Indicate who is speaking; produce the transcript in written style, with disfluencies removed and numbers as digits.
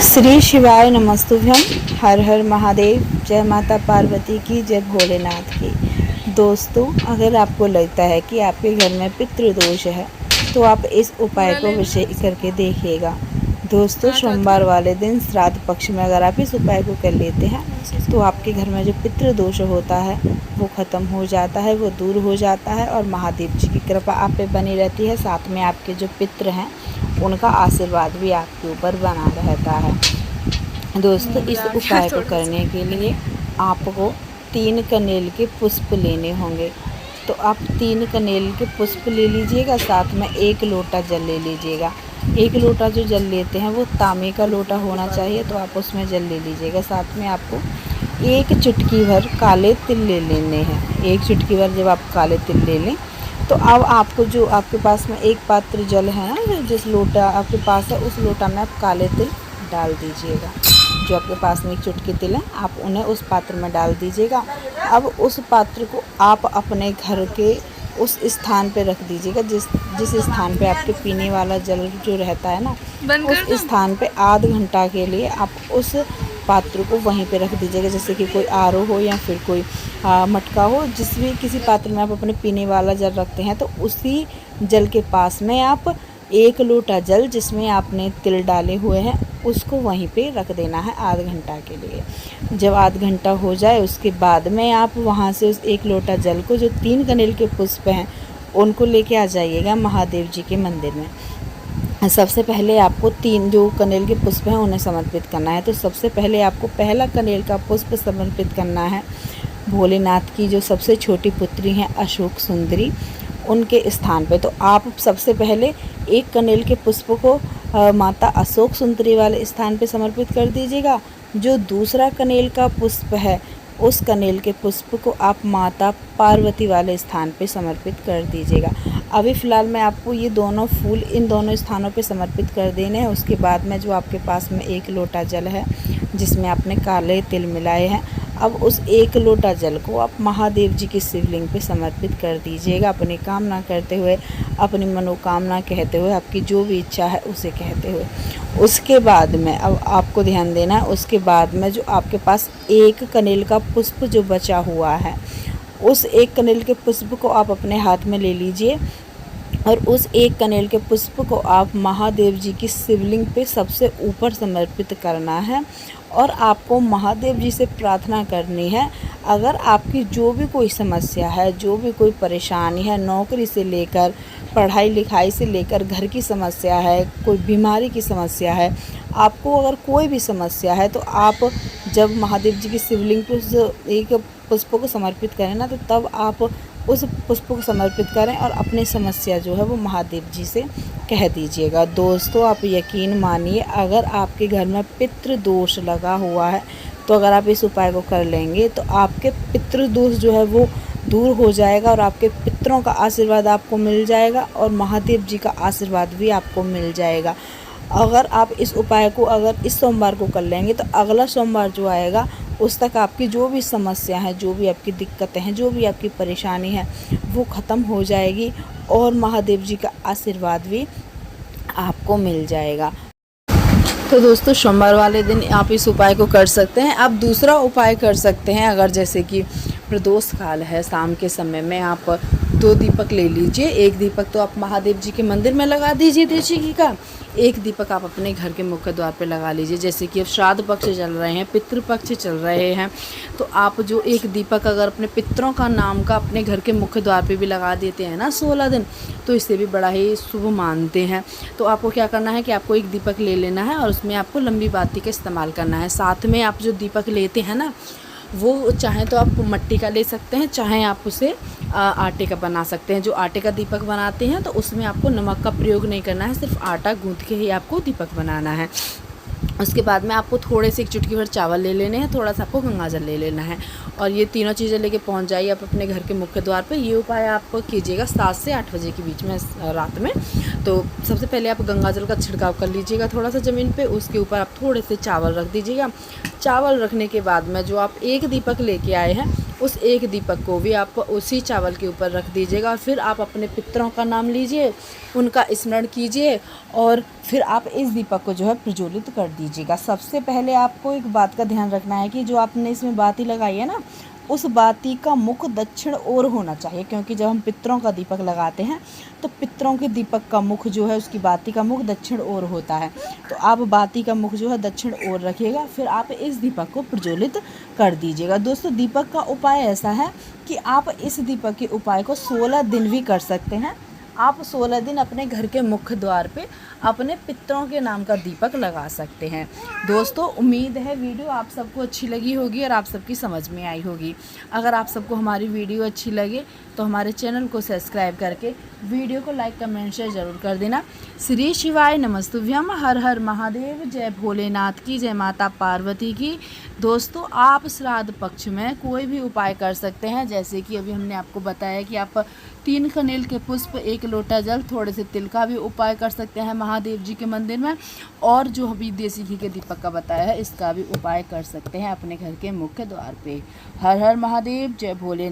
Speaker 1: श्री शिवाय नमस्तुभ्यम। हर हर महादेव। जय माता पार्वती की, जय भोलेनाथ की। दोस्तों, अगर आपको लगता है कि आपके घर में पितृदोष है तो आप इस उपाय को अवश्य करके देखिएगा। दोस्तों, सोमवार वाले दिन श्राद्ध पक्ष में अगर आप इस उपाय को कर लेते हैं तो आपके घर में जो पितृदोष होता है वो ख़त्म हो जाता है, वो दूर हो जाता है और महादेव जी की कृपा आप पे बनी रहती है। साथ में आपके जो पितृ हैं उनका आशीर्वाद भी आपके ऊपर बना रहता है। दोस्तों, इस उपाय को करने के लिए आपको 3 कनेल के पुष्प लेने होंगे। तो आप 3 कनेल के पुष्प ले लीजिएगा, साथ में 1 लोटा जल ले लीजिएगा। 1 लोटा जो जल लेते हैं वो तांबे का लोटा होना चाहिए, तो आप उसमें जल ले लीजिएगा। साथ में आपको 1 चुटकी भर काले तिल ले लेने हैं। 1 चुटकी भर जब आप काले तिल ले लें तो अब आपको जो आपके पास में 1 पात्र जल है ना, जिस लोटा आपके पास है उस लोटा में आप काले तिल डाल दीजिएगा। जो आपके पास में 1 चुटकी तिल है आप उन्हें उस पात्र में डाल दीजिएगा। अब उस पात्र को आप अपने घर के उस स्थान पे रख दीजिएगा जिस स्थान पे आपके पीने वाला जल जो रहता है ना, उस स्थान पे आध घंटा के लिए आप उस पात्र को वहीं पे रख दीजिएगा। जैसे कि कोई आरओ हो या फिर कोई मटका हो, जिस भी किसी पात्र में आप अपने पीने वाला जल रखते हैं तो उसी जल के पास में आप 1 लोटा जल जिसमें आपने तिल डाले हुए हैं उसको वहीं पे रख देना है आध घंटा के लिए। जब आध घंटा हो जाए उसके बाद में आप वहाँ से उस 1 लोटा जल को, जो 3 कनेल के पुष्प हैं, उनको लेके आ जाइएगा महादेव जी के मंदिर में। सबसे पहले आपको 3 जो कनेल के पुष्प हैं उन्हें समर्पित करना है। तो सबसे पहले आपको पहला कनेल का पुष्प समर्पित करना है भोलेनाथ की जो सबसे छोटी पुत्री हैं अशोक सुंदरी, उनके स्थान पे। तो आप सबसे पहले 1 कनेल के पुष्प को माता अशोक सुंदरी वाले स्थान पे समर्पित कर दीजिएगा। जो दूसरा कनेल का पुष्प है उस कनेल के पुष्प को आप माता पार्वती वाले स्थान पे समर्पित कर दीजिएगा। अभी फ़िलहाल मैं आपको ये दोनों फूल इन दोनों स्थानों पे समर्पित कर देने हैं। उसके बाद में जो आपके पास में 1 लोटा जल है जिसमें आपने काले तिल मिलाए हैं, अब उस 1 लोटा जल को आप महादेव जी की शिवलिंग पे समर्पित कर दीजिएगा, अपनी कामना करते हुए, अपनी मनोकामना कहते हुए, आपकी जो भी इच्छा है उसे कहते हुए। उसके बाद में अब आपको ध्यान देना है, उसके बाद में जो आपके पास 1 कनेल का पुष्प जो बचा हुआ है उस 1 कनेल के पुष्प को आप अपने हाथ में ले लीजिए और उस 1 कनेल के पुष्प को आप महादेव जी की शिवलिंग पे सबसे ऊपर समर्पित करना है और आपको महादेव जी से प्रार्थना करनी है। अगर आपकी जो भी कोई समस्या है, जो भी कोई परेशानी है, नौकरी से लेकर पढ़ाई लिखाई से लेकर घर की समस्या है, कोई बीमारी की समस्या है, आपको अगर कोई भी समस्या है तो आप जब महादेव जी की शिवलिंग पे उस 1 पुष्प को समर्पित करें ना, तो तब आप उस पुष्प को समर्पित करें और अपनी समस्या जो है वो महादेव जी से कह दीजिएगा। दोस्तों, आप यकीन मानिए, अगर आपके घर में पितृदोष लगा हुआ है तो अगर आप इस उपाय को कर लेंगे तो आपके पितृदोष जो है वो दूर हो जाएगा और आपके पितरों का आशीर्वाद आपको मिल जाएगा और महादेव जी का आशीर्वाद भी आपको मिल जाएगा। अगर आप इस उपाय को अगर इस सोमवार को कर लेंगे तो अगला सोमवार जो आएगा उस तक आपकी जो भी समस्या है, जो भी आपकी दिक्कतें हैं, जो भी आपकी परेशानी है वो ख़त्म हो जाएगी और महादेव जी का आशीर्वाद भी आपको मिल जाएगा। तो दोस्तों, सोमवार वाले दिन आप इस उपाय को कर सकते हैं। आप दूसरा उपाय कर सकते हैं, अगर जैसे कि प्रदोष काल है, शाम के समय में आप 2 दीपक ले लीजिए। 1 दीपक तो आप महादेव जी के मंदिर में लगा दीजिए देसी घी का, 1 दीपक आप अपने घर के मुख्य द्वार पे लगा लीजिए। जैसे कि अब श्राद्ध पक्ष चल रहे हैं, पितृपक्ष चल रहे हैं, तो आप जो 1 दीपक अगर अपने पितरों का नाम का अपने घर के मुख्य द्वार पे भी लगा देते हैं ना 16 दिन, तो इससे भी बड़ा ही शुभ मानते हैं। तो आपको क्या करना है कि आपको 1 दीपक ले लेना है और उसमें आपको लंबी बाती का इस्तेमाल करना है। साथ में आप जो दीपक लेते हैं ना, वो चाहें तो आप मिट्टी का ले सकते हैं, चाहें आप उसे आटे का बना सकते हैं। जो आटे का दीपक बनाते हैं तो उसमें आपको नमक का प्रयोग नहीं करना है, सिर्फ आटा गूँथ के ही आपको दीपक बनाना है। उसके बाद में आपको थोड़े से 1 चुटकी भर चावल ले लेने हैं, थोड़ा सा आपको गंगाजल ले लेना है और ये तीनों चीज़ें लेके पहुंच जाइए आप अपने घर के मुख्य द्वार पे। ये उपाय आप कीजिएगा 7 से 8 बजे के बीच में रात में। तो सबसे पहले आप गंगाजल का छिड़काव कर लीजिएगा थोड़ा सा ज़मीन पे, उसके ऊपर आप थोड़े से चावल रख दीजिएगा। चावल रखने के बाद में जो आप 1 दीपक लेके आए हैं उस एक दीपक को भी आप उसी चावल के ऊपर रख दीजिएगा और फिर आप अपने पितरों का नाम लीजिए, उनका स्मरण कीजिए और फिर आप इस दीपक को जो है प्रज्वलित कर दीजिएगा। सबसे पहले आपको एक बात का ध्यान रखना है कि जो आपने इसमें बाती लगाई है ना, उस बाती का मुख दक्षिण ओर होना चाहिए, क्योंकि जब हम पितरों का दीपक लगाते हैं तो पितरों के दीपक का मुख जो है, उसकी बाती का मुख दक्षिण ओर होता है। तो आप बाती का मुख जो है दक्षिण ओर रखिएगा, फिर आप इस दीपक को प्रज्वलित कर दीजिएगा। दोस्तों, दीपक का उपाय ऐसा है कि आप इस दीपक के उपाय को 16 दिन भी कर सकते हैं। आप 16 दिन अपने घर के मुख्य द्वार पे अपने पितरों के नाम का दीपक लगा सकते हैं। दोस्तों, उम्मीद है वीडियो आप सबको अच्छी लगी होगी और आप सबकी समझ में आई होगी। अगर आप सबको हमारी वीडियो अच्छी लगे तो हमारे चैनल को सब्सक्राइब करके वीडियो को लाइक कमेंट शेयर ज़रूर कर देना। श्री शिवाय नमस्तुभ्यम, हर हर महादेव, जय भोलेनाथ की, जय माता पार्वती की। दोस्तों, आप श्राद्ध पक्ष में कोई भी उपाय कर सकते हैं, जैसे कि अभी हमने आपको बताया कि आप 3 कनेल के पुष्प, 1 लोटा जल, थोड़े से तिल का भी उपाय कर सकते हैं महादेव जी के मंदिर में, और जो अभी देसी घी के दीपक का बताया है इसका भी उपाय कर सकते हैं अपने घर के मुख्य द्वार पे। हर हर महादेव, जय भोलेनाथ।